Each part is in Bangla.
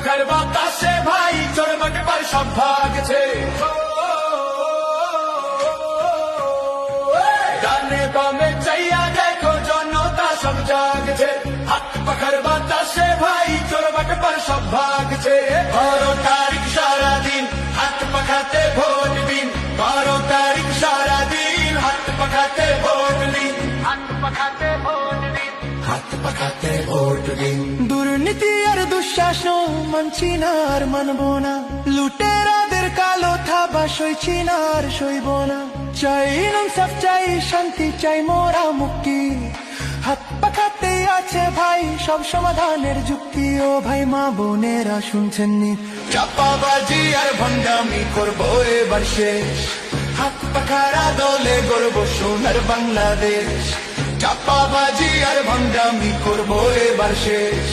পাখার বাতাসে ভাই চোর বাটপার সব ভাগছে। ডানে বামে চাইয়া দেখো জনতা সব জাগছে। হাত পাখার বাতাসে ভাই চোর বাটপার সব ভাগছে। 12 তারিখ সারাদিন হাত পাখাতে ভোট দিন। 12 তারিখ সারাদিন হাত পাখাতে ভোট দিন। হাত পাখাতে ভোট দিন। হাত পাখাতে ভোট দিন। দুর্নীতি আর দুঃশাসন মানছি না আর মানবো না। লুটেরাদের কালো থাবা সইছি না আর সইব না। চাই ইনসাফ চাই শান্তি চাই মোরা মুক্তি। হাত পাখাতে আছে ভাই সব সমাধানের যুক্তি। ও ভাই মা বোনেরা শুনছেন নি, চাপাবাজি আর ভণ্ডামি করবো এবার শেষ। হাত পাখারা দলে গড়ব সোনার বাংলাদেশ। চাপাবাজি আর ভণ্ডামি করবো এবার শেষ।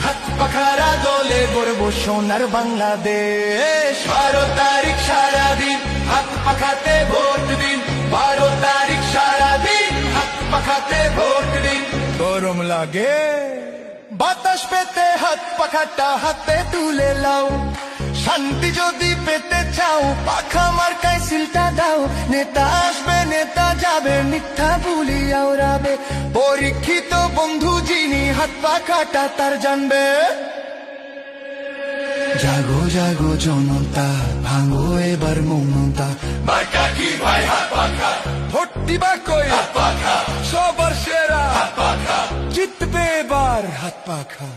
হাত পাখারা দলে গড়ব সোনার বাংলাদেশ। 12 তারিখ সারাদিন হাত পাখাতে ভোট দিন। 12 তারিখ সারাদিন হাত পাখাতে ভোট দিন। গরম লাগে বাতাস পেতে হাত পাখাটা হাতে তুলে লাও। শান্তি যদি পেতে চাও পাখা মার্কায় সিলটা দাও। নেতা আসবে নেতা যাবে মিথ্যা বুলি আওড়াবে। পরীক্ষিত বন্ধু যিনি হাত পাখাটা তার জানবে। জাগো জাগো জনতা ভাঙো এবার মৌনতা। মার্কা কি ভাই হাত পাখা। ভোট দিবা কই হাত পাখা। সবার সেরা হাত পাখা। জিতবে এবার হাত পাখা।